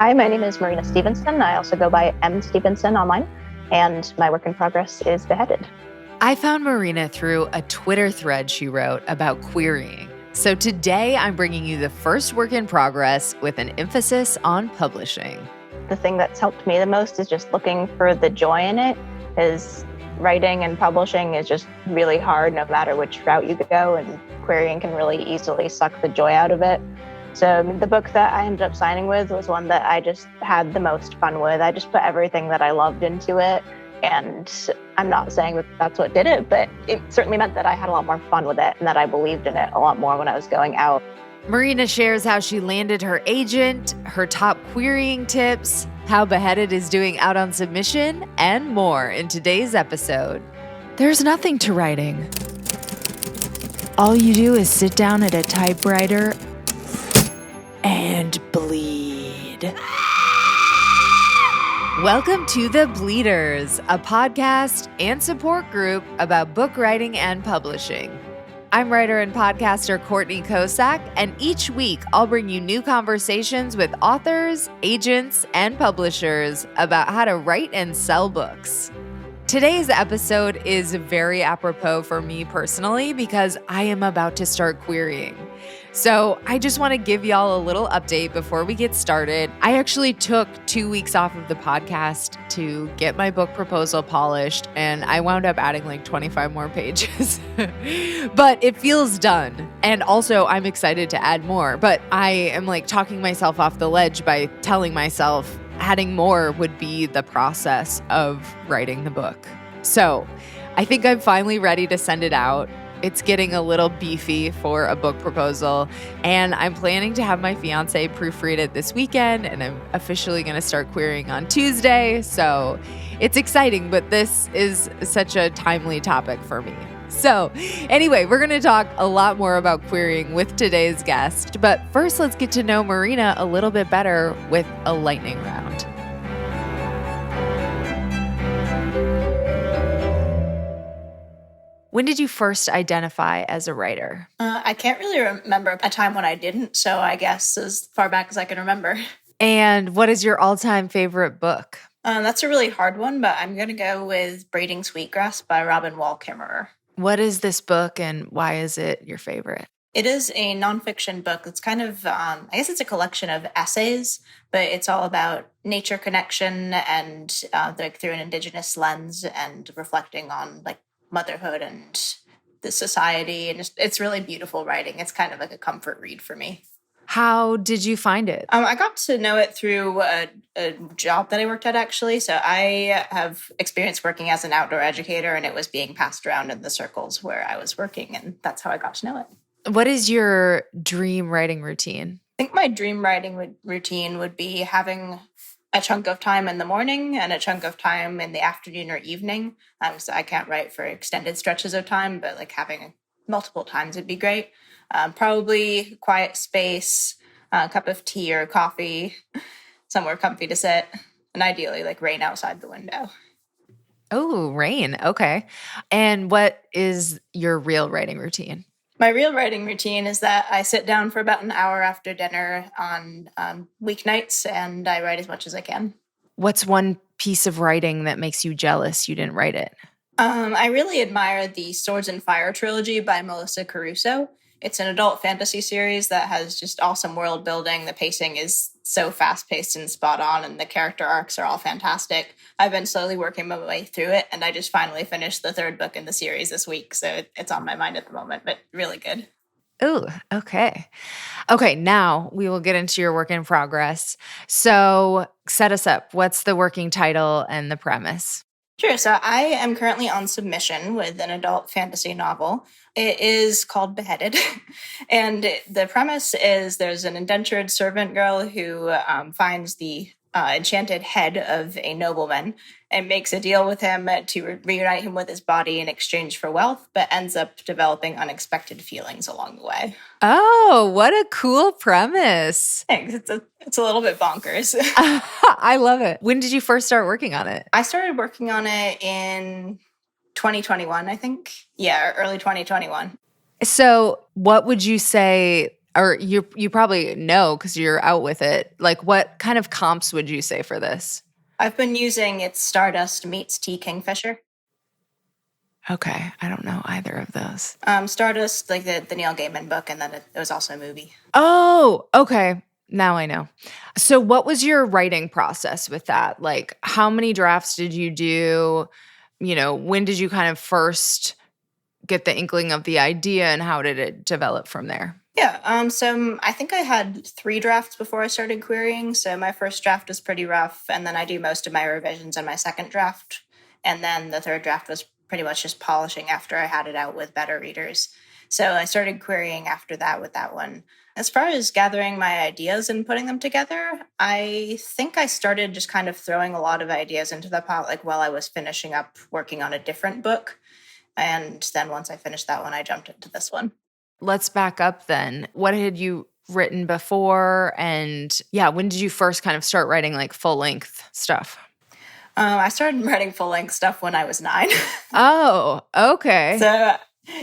Hi, my name is Marina Stevenson. I also go by M. Stevenson online, and my work in progress is Beheaded. I found Marina through a Twitter thread she wrote about querying. So today I'm bringing you the first work in progress with an emphasis on publishing. The thing that's helped me the most is just looking for the joy in it, because writing and publishing is just really hard no matter which route you go, and querying can really easily suck the joy out of it. So the book that I ended up signing with was one that I just had the most fun with. I just put everything that I loved into it. And I'm not saying that that's what did it, but it certainly meant that I had a lot more fun with it and that I believed in it a lot more when I was going out. Marina shares how she landed her agent, her top querying tips, how Beheaded is doing out on submission, and more in today's episode. There's nothing to writing. All you do is sit down at a typewriter and bleed. Welcome to The Bleeders, a podcast and support group about book writing and publishing. I'm writer and podcaster Courtney Kosak, and each week I'll bring you new conversations with authors, agents, and publishers about how to write and sell books. Today's episode is very apropos for me personally because I am about to start querying. So I just want to give y'all a little update before we get started. I actually took 2 weeks off of the podcast to get my book proposal polished, and I wound up adding like 25 more pages. But it feels done. And also I'm excited to add more, but I am like talking myself off the ledge by telling myself adding more would be the process of writing the book. So I think I'm finally ready to send it out. It's getting a little beefy for a book proposal, and I'm planning to have my fiance proofread it this weekend, and I'm officially going to start querying on Tuesday. So it's exciting, but this is such a timely topic for me. So anyway, we're going to talk a lot more about querying with today's guest. But first, let's get to know Marina a little bit better with a lightning round. When did you first identify as a writer? I can't really remember a time when I didn't, so I guess as far back as I can remember. And what is your all-time favorite book? That's a really hard one, but I'm going to go with Braiding Sweetgrass by Robin Wall Kimmerer. What is this book and why is it your favorite? It is a nonfiction book. It's kind of, I guess it's a collection of essays, but it's all about nature connection and like through an Indigenous lens and reflecting on like motherhood and the society. And it's really beautiful writing. It's kind of like a comfort read for me. How did you find it? I got to know it through a job that I worked at, actually. So I have experience working as an outdoor educator, and it was being passed around in the circles where I was working, and that's how I got to know it. What is your dream writing routine? I think my dream writing routine would be having a chunk of time in the morning and a chunk of time in the afternoon or evening. So I can't write for extended stretches of time, but like having multiple times would be great. Probably quiet space, a cup of tea or coffee, somewhere comfy to sit, and ideally like rain outside the window. Oh, rain. Okay. And what is your real writing routine? My real writing routine is that I sit down for about an hour after dinner on weeknights, and I write as much as I can. What's one piece of writing that makes you jealous you didn't write it? I really admire the Swords and Fire trilogy by Melissa Caruso. It's an adult fantasy series that has just awesome world building. The pacing is so fast-paced and spot on, and the character arcs are all fantastic. I've been slowly working my way through it, and I just finally finished the third book in the series this week, so it's on my mind at the moment, but really good. Oh, okay. Okay, now we will get into your work in progress. So set us up. What's the working title and the premise? Sure. So I am currently on submission with an adult fantasy novel. It is called Beheaded. And the premise is there's an indentured servant girl who finds the enchanted head of a nobleman and makes a deal with him to reunite him with his body in exchange for wealth, but ends up developing unexpected feelings along the way. Oh, what a cool premise. Thanks. It's a little bit bonkers. I love it. When did you first start working on it? I started working on it in 2021, I think. Yeah, early 2021. So what would you say Or you probably know because you're out with it. Like, what kind of comps would you say for this? I've been using It's Stardust meets Tea Kingfisher. Okay, I don't know either of those. Stardust, like the Neil Gaiman book, and then it was also a movie. Oh, okay. Now I know. So what was your writing process with that? Like, how many drafts did you do? When did you kind of first get the inkling of the idea, and how did it develop from there? Yeah, so I think I had 3 drafts before I started querying. So my first draft was pretty rough, and then I do most of my revisions in my second draft. And then the third draft was pretty much just polishing after I had it out with beta readers. So I started querying after that with that one. As far as gathering my ideas and putting them together, I think I started just kind of throwing a lot of ideas into the pot, like while I was finishing up working on a different book. And then once I finished that one, I jumped into this one. Let's back up then. What had you written before? And yeah, when did you first kind of start writing like full length stuff? I started writing full length stuff when I was 9. Oh, okay. So,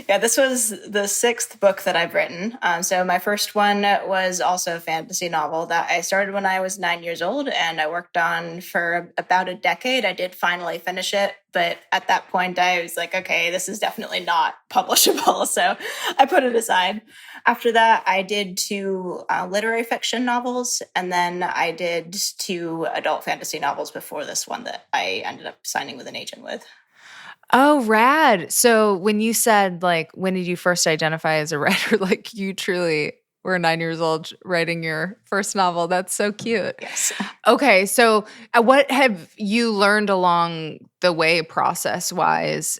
yeah, this was the 6th book that I've written. So, my first one was also a fantasy novel that I started when I was 9 years old, and I worked on for about a decade. I did finally finish it, but at that point, I was like, okay, this is definitely not publishable. So, I put it aside. After that, I did 2 literary fiction novels, and then I did 2 adult fantasy novels before this one that I ended up signing with an agent with. Oh, rad. So when you said, like, when did you first identify as a writer? Like, you truly were 9 years old writing your first novel. That's so cute. Yes. Okay. So what have you learned along the way process-wise,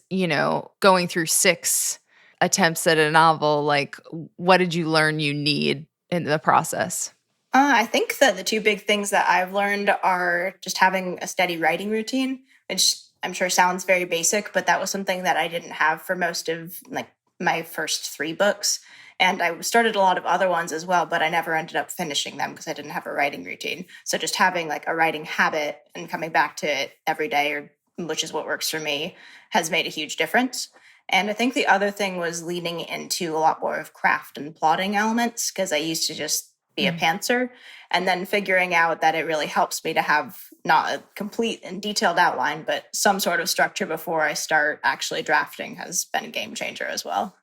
going through 6 attempts at a novel? Like, what did you learn you need in the process? I think that the 2 big things that I've learned are just having a steady writing routine, which I'm sure sounds very basic, but that was something that I didn't have for most of like my first 3 books. And I started a lot of other ones as well, but I never ended up finishing them because I didn't have a writing routine. So just having like a writing habit and coming back to it every day, or which is what works for me, has made a huge difference. And I think the other thing was leaning into a lot more of craft and plotting elements, because I used to just be a pantser, and then figuring out that it really helps me to have not a complete and detailed outline, but some sort of structure before I start actually drafting has been a game changer as well.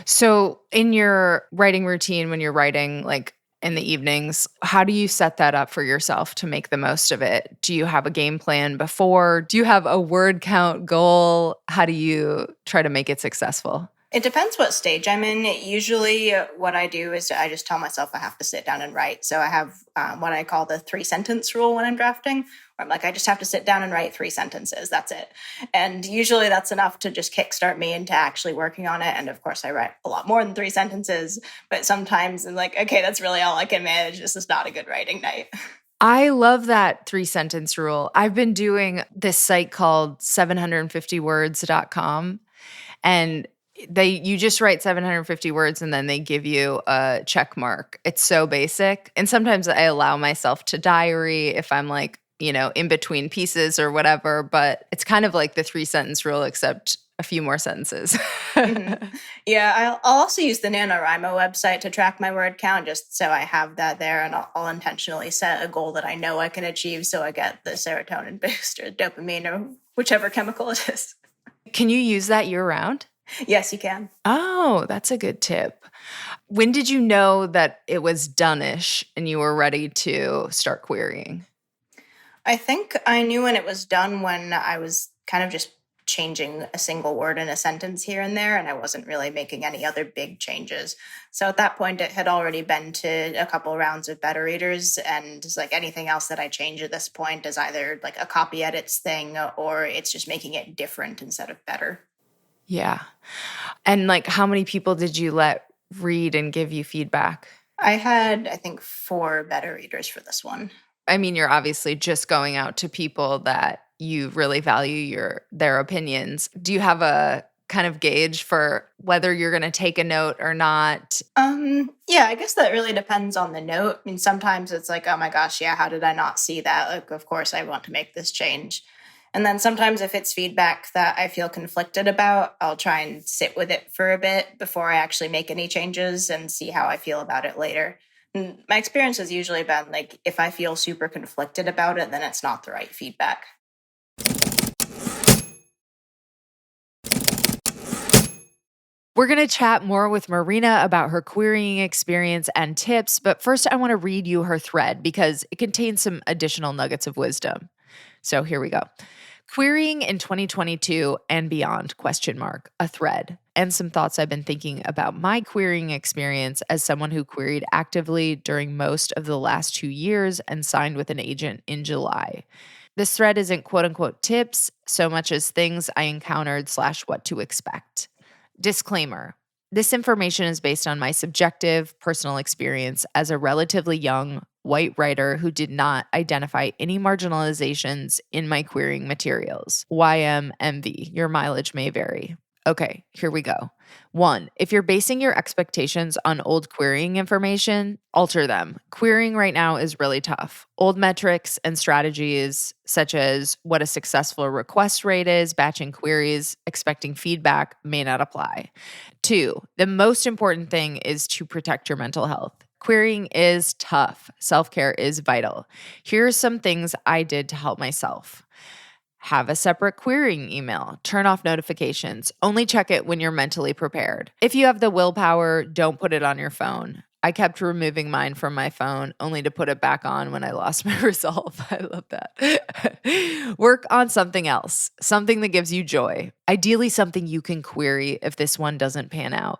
So in your writing routine, when you're writing like in the evenings, how do you set that up for yourself to make the most of it? Do you have a game plan before? Do you have a word count goal? How do you try to make it successful? It depends what stage I'm in. Usually, what I do is I just tell myself I have to sit down and write. So I have what I call the 3-sentence rule when I'm drafting, where I'm like, I just have to sit down and write 3 sentences. That's it. And usually that's enough to just kickstart me into actually working on it. And of course, I write a lot more than 3 sentences. But sometimes I'm like, okay, that's really all I can manage. This is not a good writing night. I love that 3-sentence rule. I've been doing this site called 750words.com, and you just write 750 words and then they give you a check mark. It's so basic. And sometimes I allow myself to diary if I'm like, in between pieces or whatever, but it's kind of like the 3-sentence rule, except a few more sentences. Mm-hmm. Yeah, I'll also use the NaNoWriMo website to track my word count, just so I have that there, and I'll intentionally set a goal that I know I can achieve so I get the serotonin boost or dopamine or whichever chemical it is. Can you use that year-round? Yes, you can. Oh, that's a good tip. When did you know that it was done-ish and you were ready to start querying? I think I knew when it was done when I was kind of just changing a single word in a sentence here and there, and I wasn't really making any other big changes. So at that point, it had already been to a couple rounds of beta readers, and it's like anything else that I change at this point is either like a copy edits thing or it's just making it different instead of better. Yeah. And like, how many people did you let read and give you feedback? I had, I think, 4 beta readers for this one. I mean, you're obviously just going out to people that you really value their opinions. Do you have a kind of gauge for whether you're going to take a note or not? Yeah, I guess that really depends on the note. I mean, sometimes it's like, oh my gosh, yeah, how did I not see that? Like, of course I want to make this change. And then sometimes if it's feedback that I feel conflicted about, I'll try and sit with it for a bit before I actually make any changes and see how I feel about it later. And my experience has usually been like, if I feel super conflicted about it, then it's not the right feedback. We're going to chat more with Marina about her querying experience and tips, but first I want to read you her thread because it contains some additional nuggets of wisdom. So here we go. Querying in 2022 and beyond, ? A thread, and some thoughts I've been thinking about my querying experience as someone who queried actively during most of the last 2 years and signed with an agent in July. This thread isn't quote unquote tips so much as things I encountered / what to expect. Disclaimer. This information is based on my subjective, personal experience as a relatively young white writer who did not identify any marginalizations in my querying materials. YMMV. Your mileage may vary. Okay, here we go. 1. If you're basing your expectations on old querying information, alter them. Querying right now is really tough. Old metrics and strategies, such as what a successful request rate is, batching queries, expecting feedback, may not apply. 2. The most important thing is to protect your mental health. Querying is tough. Self-care is vital. Here are some things I did to help myself. Have a separate querying email. Turn off notifications. Only check it when you're mentally prepared. If you have the willpower, don't put it on your phone. I kept removing mine from my phone only to put it back on when I lost my resolve. I love that. Work on something else, something that gives you joy. Ideally, something you can query if this one doesn't pan out.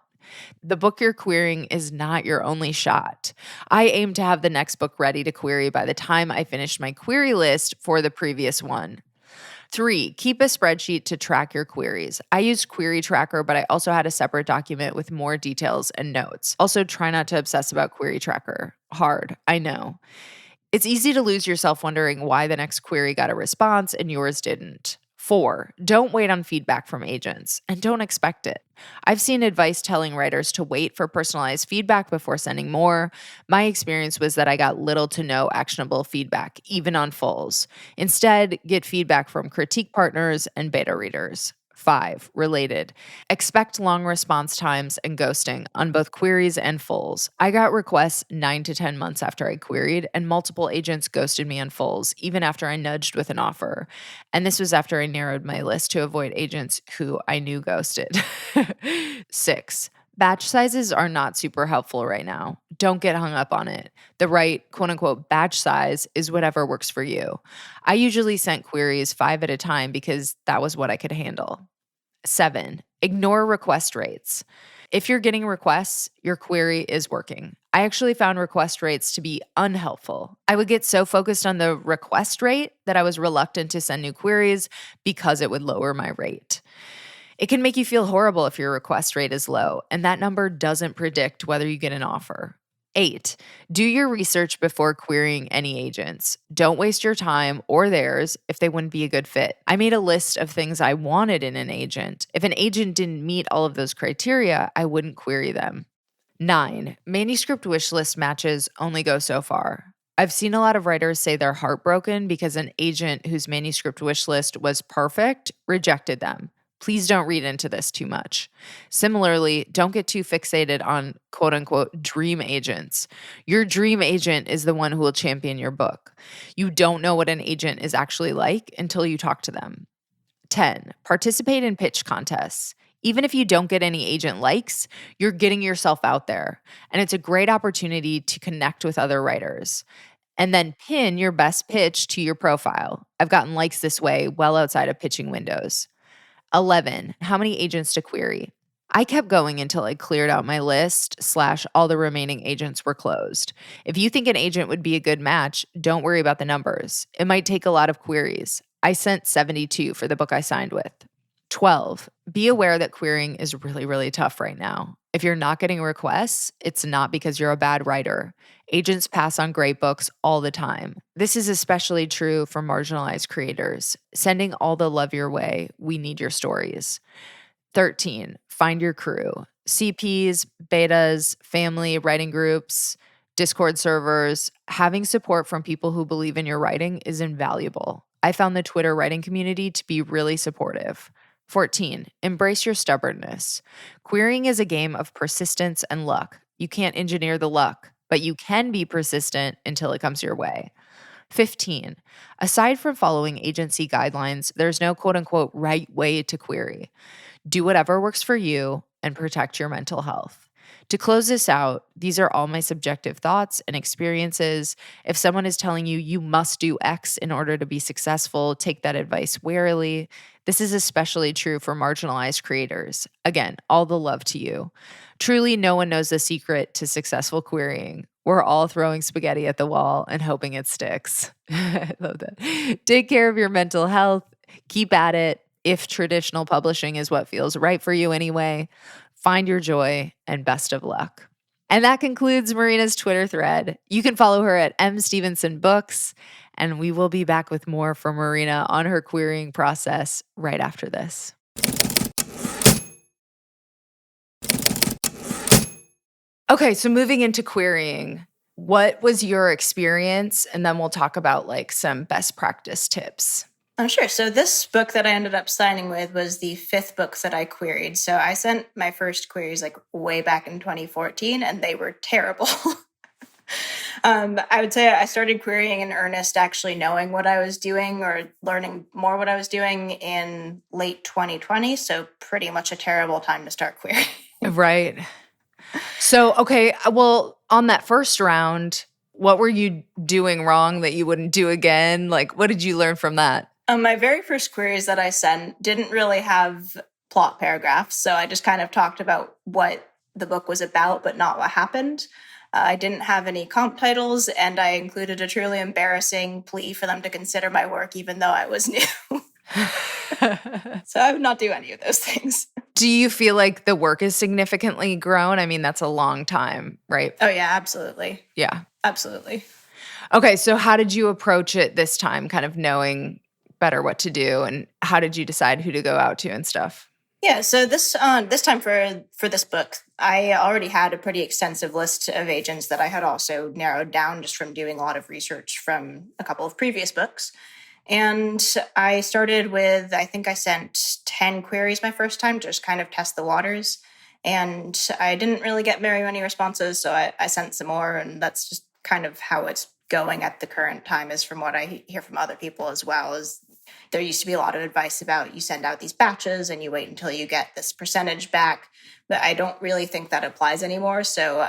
The book you're querying is not your only shot. I aim to have the next book ready to query by the time I finish my query list for the previous one. 3, keep a spreadsheet to track your queries. I used Query Tracker, but I also had a separate document with more details and notes. Also, try not to obsess about Query Tracker. Hard, I know. It's easy to lose yourself wondering why the next query got a response and yours didn't. 4, don't wait on feedback from agents and don't expect it. I've seen advice telling writers to wait for personalized feedback before sending more. My experience was that I got little to no actionable feedback, even on fulls. Instead, get feedback from critique partners and beta readers. 5, related. Expect long response times and ghosting on both queries and fulls. I got requests 9 to 10 months after I queried, and multiple agents ghosted me on fulls, even after I nudged with an offer. And this was after I narrowed my list to avoid agents who I knew ghosted. 6, batch sizes are not super helpful right now. Don't get hung up on it. The right quote unquote batch size is whatever works for you. I usually sent queries 5 at a time because that was what I could handle. 7, ignore request rates. If you're getting requests, your query is working. I actually found request rates to be unhelpful. I would get so focused on the request rate that I was reluctant to send new queries because it would lower my rate. It can make you feel horrible if your request rate is low, and that number doesn't predict whether you get an offer. 8, do your research before querying any agents. Don't waste your time or theirs if they wouldn't be a good fit. I made a list of things I wanted in an agent. If an agent didn't meet all of those criteria, I wouldn't query them. 9, manuscript wishlist matches only go so far. I've seen a lot of writers say they're heartbroken because an agent whose manuscript wishlist was perfect rejected them. Please don't read into this too much. Similarly, don't get too fixated on quote unquote dream agents. Your dream agent is the one who will champion your book. You don't know what an agent is actually like until you talk to them. 10, participate in pitch contests. Even if you don't get any agent likes, you're getting yourself out there. And it's a great opportunity to connect with other writers. And then pin your best pitch to your profile. I've gotten likes this way well outside of pitching windows. 11, how many agents to query? I kept going until I cleared out my list / all the remaining agents were closed. If you think an agent would be a good match, don't worry about the numbers. It might take a lot of queries. I sent 72 for the book I signed with. 12, be aware that querying is really, really tough right now. If you're not getting requests, it's not because you're a bad writer. Agents pass on great books all the time. This is especially true for marginalized creators. Sending all the love your way. We need your stories. 13, find your crew. CPs, betas, family, writing groups, Discord servers. Having support from people who believe in your writing is invaluable. I found the Twitter writing community to be really supportive. 14, embrace your stubbornness. Querying is a game of persistence and luck. You can't engineer the luck, but you can be persistent until it comes your way. 15, aside from following agency guidelines, there's no quote unquote right way to query. Do whatever works for you and protect your mental health. To close this out, these are all my subjective thoughts and experiences. If someone is telling you you must do X in order to be successful, take that advice warily. This is especially true for marginalized creators. Again, all the love to you. Truly, no one knows the secret to successful querying. We're all throwing spaghetti at the wall and hoping it sticks. I love that. Take care of your mental health. Keep at it. If traditional publishing is what feels right for you anyway, find your joy and best of luck. And that concludes Marina's Twitter thread. You can follow her at mstevensonbooks, and we will be back with more from Marina on her querying process right after this. Okay, so moving into querying, what was your experience? And then we'll talk about like some best practice tips. Sure. So this book that I ended up signing with was the 5th book that I queried. So I sent my first queries like way back in 2014, and they were terrible. I would say I started querying in earnest, actually knowing what I was doing or learning more what I was doing in late 2020. So pretty much a terrible time to start querying. Right. So, okay, well, on that first round, what were you doing wrong that you wouldn't do again? Like, what did you learn from that? My very first queries that I sent didn't really have plot paragraphs. So I just kind of talked about what the book was about, but not what happened. I didn't have any comp titles, and I included a truly embarrassing plea for them to consider my work, even though I was new. So I would not do any of those things. Do you feel like the work is significantly grown? I mean, that's a long time, right? Oh, yeah, absolutely. Yeah. Absolutely. Okay, so how did you approach it this time, kind of knowing better what to do, and how did you decide who to go out to and stuff? Yeah, so this time for this book, I already had a pretty extensive list of agents that I had also narrowed down just from doing a lot of research from a couple of previous books. And I started with, I think I sent 10 queries my first time to just kind of test the waters. And I didn't really get very many responses, so I sent some more, and that's just kind of how it's going at the current time, is from what I hear from other people as well. Is there used to be a lot of advice about you send out these batches and you wait until you get this percentage back, but I don't really think that applies anymore. So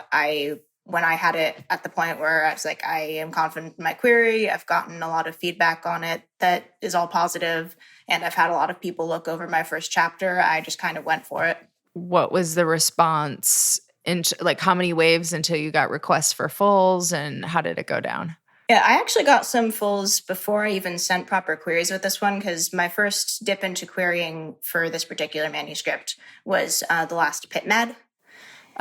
when I had it at the point where I was like, I am confident in my query, I've gotten a lot of feedback on it that is all positive, and I've had a lot of people look over my first chapter, I just kind of went for it. What was the response? Like, how many waves until you got requests for fulls, and how did it go down? Yeah, I actually got some fulls before I even sent proper queries with this one, because my first dip into querying for this particular manuscript was the last PitMed.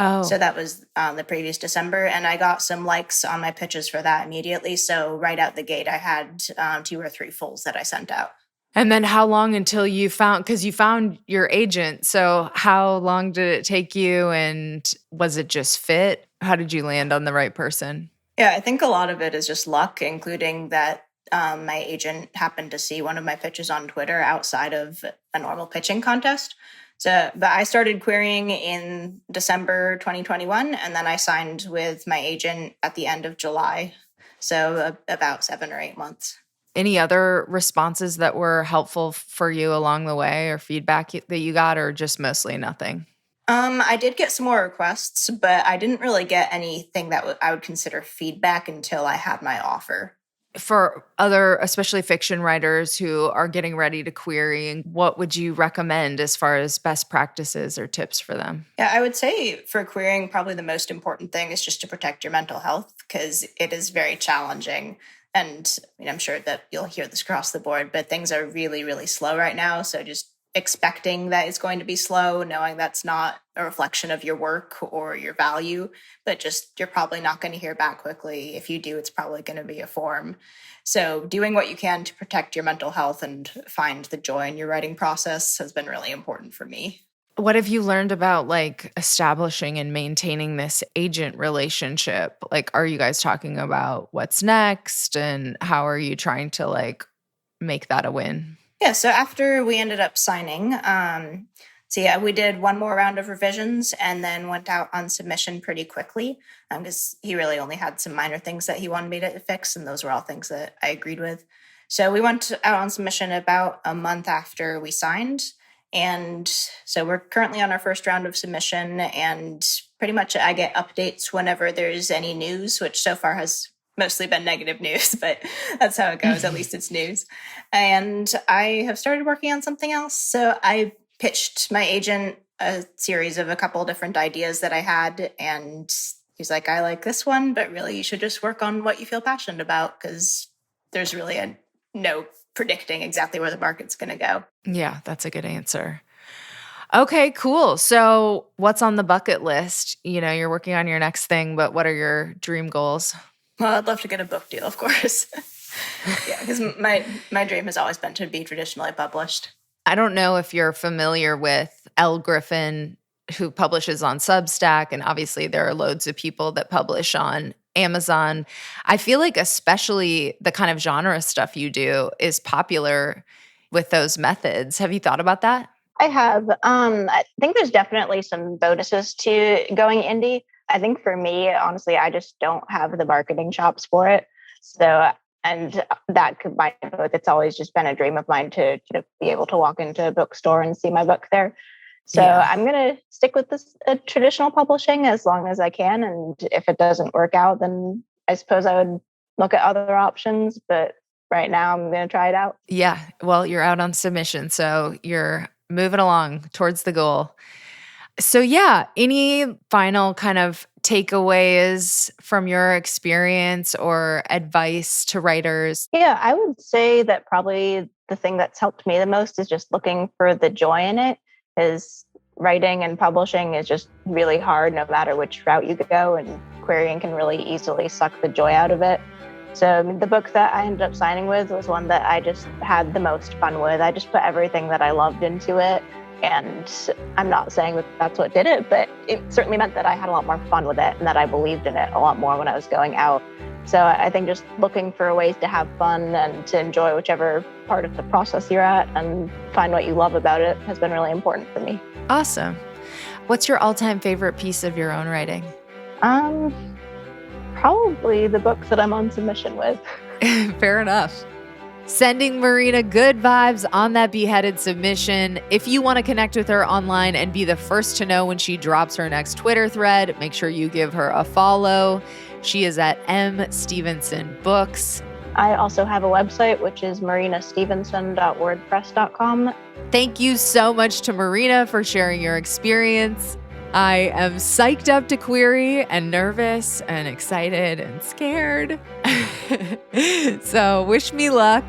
Oh. So that was the previous December, and I got some likes on my pitches for that immediately. So right out the gate, I had 2 or 3 fulls that I sent out. And then how long until you found, because you found your agent, so how long did it take you, and was it just fit? How did you land on the right person? Yeah, I think a lot of it is just luck, including that my agent happened to see one of my pitches on Twitter outside of a normal pitching contest. But I started querying in December 2021, and then I signed with my agent at the end of July. So about 7 or 8 months. Any other responses that were helpful for you along the way, or feedback that you got, or just mostly nothing? I did get some more requests, but I didn't really get anything that I would consider feedback until I had my offer. For other, especially fiction writers who are getting ready to query, what would you recommend as far as best practices or tips for them? Yeah, I would say for querying, probably the most important thing is just to protect your mental health, because it is very challenging. And I'm sure that you'll hear this across the board, but things are really, really slow right now. So just expecting that it's going to be slow, knowing that's not a reflection of your work or your value, but just you're probably not going to hear back quickly. If you do, it's probably going to be a form. So doing what you can to protect your mental health and find the joy in your writing process has been really important for me. What have you learned about like establishing and maintaining this agent relationship? Like, are you guys talking about what's next, and how are you trying to like make that a win? Yeah, so after we ended up signing, we did one more round of revisions and then went out on submission pretty quickly because he really only had some minor things that he wanted me to fix, and those were all things that I agreed with. So we went out on submission about a month after we signed, and so we're currently on our first round of submission, and pretty much I get updates whenever there's any news, which so far has mostly been negative news, but that's how it goes. At least it's news. And I have started working on something else. So I pitched my agent a series of a couple different ideas that I had. And he's like, I like this one, but really you should just work on what you feel passionate about, because there's really no predicting exactly where the market's going to go. Yeah, that's a good answer. Okay, cool. So what's on the bucket list? You're working on your next thing, but what are your dream goals? Well, I'd love to get a book deal, of course. Yeah, because my dream has always been to be traditionally published. I don't know if you're familiar with Elle Griffin, who publishes on Substack, and obviously there are loads of people that publish on Amazon. I feel like especially the kind of genre stuff you do is popular with those methods. Have you thought about that? I have. I think there's definitely some bonuses to going indie. I think for me, honestly, I just don't have the marketing chops for it. So, and that combined with, it's always just been a dream of mine to be able to walk into a bookstore and see my book there. So I'm going to stick with this traditional publishing as long as I can. And if it doesn't work out, then I suppose I would look at other options. But right now I'm going to try it out. Yeah. Well, you're out on submission, so you're moving along towards the goal. So yeah, any final kind of takeaways from your experience or advice to writers? Yeah, I would say that probably the thing that's helped me the most is just looking for the joy in it, because writing and publishing is just really hard no matter which route you go, and querying can really easily suck the joy out of it. So the book that I ended up signing with was one that I just had the most fun with. I just put everything that I loved into it. And I'm not saying that that's what did it, but it certainly meant that I had a lot more fun with it and that I believed in it a lot more when I was going out. So I think just looking for ways to have fun and to enjoy whichever part of the process you're at and find what you love about it has been really important for me. Awesome. What's your all-time favorite piece of your own writing? Probably the books that I'm on submission with. Fair enough. Sending Marina good vibes on that beheaded submission. If you want to connect with her online and be the first to know when she drops her next Twitter thread, make sure you give her a follow. She is at M. Stevenson Books. I also have a website, which is marinastevenson.wordpress.com. Thank you so much to Marina for sharing your experience. I am psyched up to query and nervous and excited and scared. So wish me luck.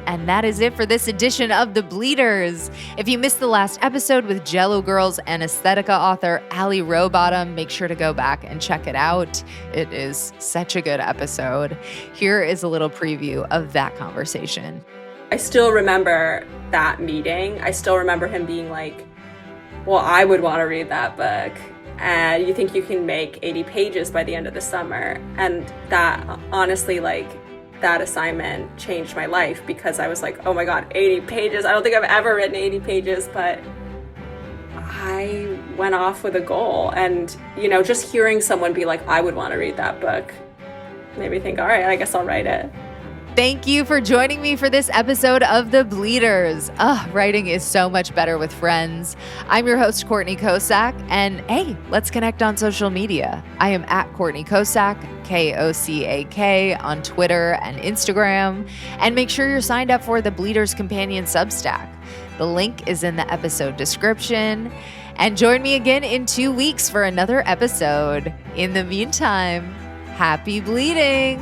And that is it for this edition of The Bleeders. If you missed the last episode with Jello Girls and Aesthetica author Allie Rowbottom, make sure to go back and check it out. It is such a good episode. Here is a little preview of that conversation. I still remember that meeting. I still remember him being like, well, I would want to read that book. And you think you can make 80 pages by the end of the summer. And that, honestly, that assignment changed my life, because I was like, oh my God, 80 pages. I don't think I've ever written 80 pages, but I went off with a goal. And, just hearing someone be like, I would want to read that book made me think, all right, I guess I'll write it. Thank you for joining me for this episode of The Bleeders. Writing is so much better with friends. I'm your host, Courtney Kosak, and hey, let's connect on social media. I am at Courtney Kosak, Kosak, on Twitter and Instagram. And make sure you're signed up for the Bleeders Companion Substack. The link is in the episode description. And join me again in 2 weeks for another episode. In the meantime, happy bleeding!